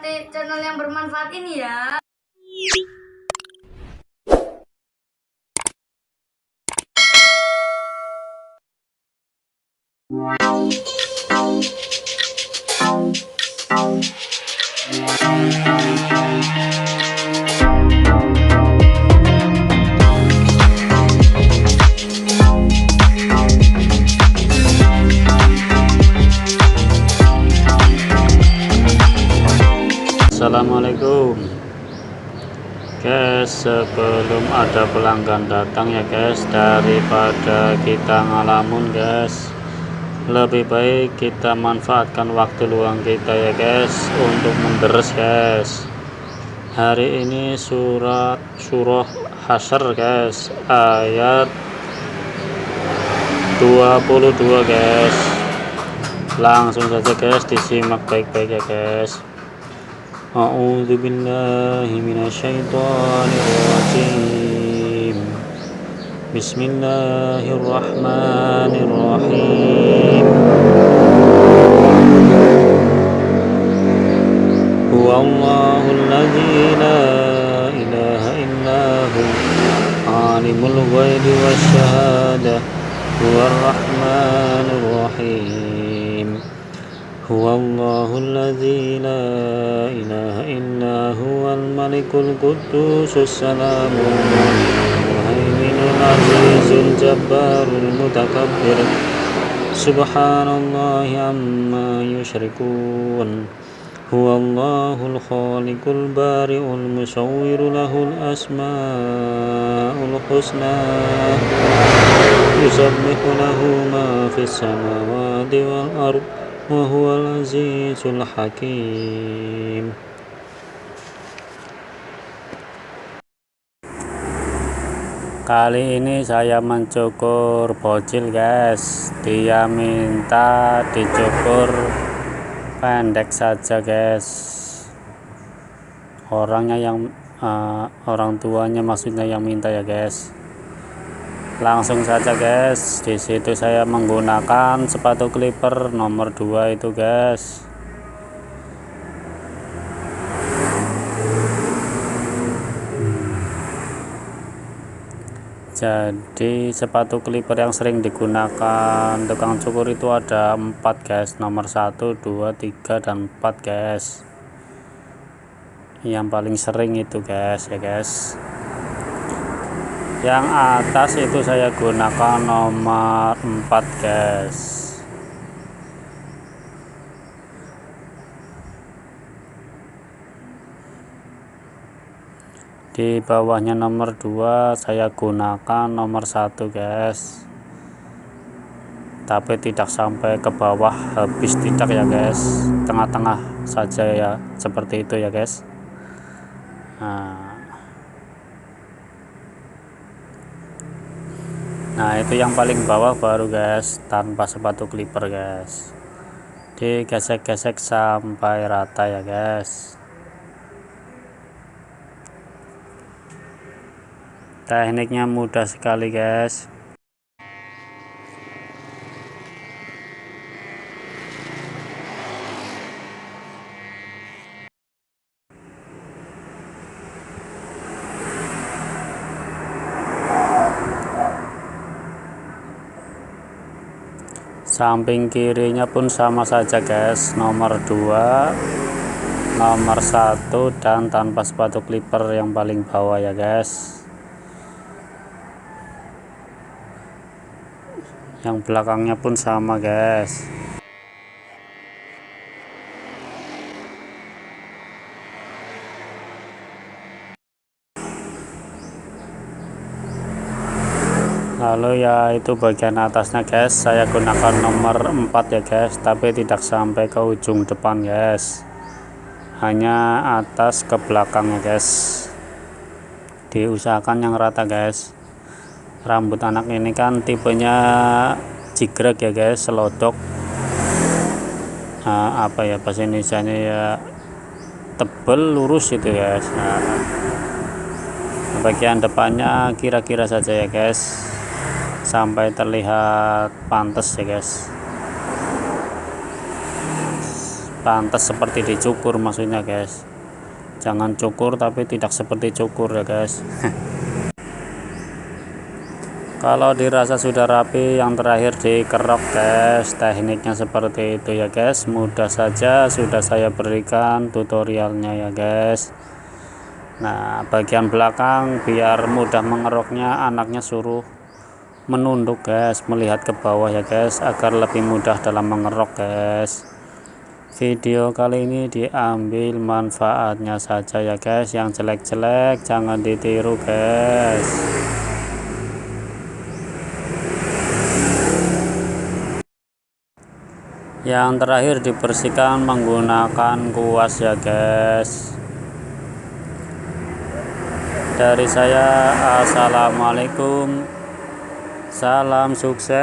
channel yang bermanfaat ini ya. Assalamualaikum guys, sebelum ada pelanggan datang ya guys, daripada kita ngalamun guys, lebih baik kita manfaatkan waktu luang kita ya guys untuk menderes guys. Hari ini surah Hasyr guys, ayat 22 guys. Langsung saja guys, disimak baik-baik ya guys. A'udzu billahi minasyaitonir rajim. Bismillahirrahmanirrahim. Huwallahul ladzi la ilaha illahu alimul ghaibi wasyahadah huwar rahmanir rahim. Huwallahul ladzi la ilaha illa huwal malikul quddus salamul muhaiminul azizul jabbarul mutakabbir. Subhanallahi amma yusyrikun. Huwallahul khaliqul bari'ul musawwiru lahul asmaul husna. Yusabbihu lahu ma fis samawati wal ardh wa huwal azizul hakim. Kali ini saya mencukur bocil guys. Dia minta dicukur pendek saja guys. Orangnya yang orang tuanya maksudnya yang minta ya guys. Langsung saja guys, di situ saya menggunakan sepatu clipper nomor 2 itu guys. Jadi sepatu clipper yang sering digunakan tukang cukur itu ada 4 guys, nomor 1, 2, 3, dan 4 guys. Yang paling sering itu guys ya guys. Yang atas itu saya gunakan nomor 4 guys. Di bawahnya nomor 2 saya gunakan nomor 1 guys. Tapi tidak sampai ke bawah habis, tidak ya guys. Tengah-tengah saja ya, seperti itu ya guys. Nah itu yang paling bawah baru guys, tanpa sepatu clipper guys. Digesek-gesek sampai rata ya guys. Tekniknya mudah sekali guys. Samping kirinya pun sama saja guys, nomor 2, nomor 1, dan tanpa sepatu clipper yang paling bawah ya guys. Yang belakangnya pun sama guys. Lalu ya itu bagian atasnya guys, saya gunakan nomor 4 ya guys, tapi tidak sampai ke ujung depan guys, hanya atas ke belakang ya guys. Diusahakan yang rata guys. Rambut anak ini kan tipenya jigrek ya guys, selodok. Apa ya bahasa Indonesianya ya, tebel lurus itu guys. Bagian depannya kira-kira saja ya guys, sampai terlihat pantas ya guys. pantas seperti dicukur maksudnya guys, jangan cukur tapi tidak seperti cukur ya guys. Kalau dirasa sudah rapi, yang terakhir dikerok guys. Tekniknya seperti itu ya guys, mudah saja, sudah saya berikan tutorialnya ya guys. Nah, bagian belakang biar mudah mengeroknya, anaknya suruh menunduk guys, melihat ke bawah ya guys, agar lebih mudah dalam mengerok guys. Video kali ini diambil manfaatnya saja ya guys, yang jelek-jelek jangan ditiru guys. Yang terakhir dibersihkan menggunakan kuas ya guys. Dari saya, assalamualaikum, salam sukses.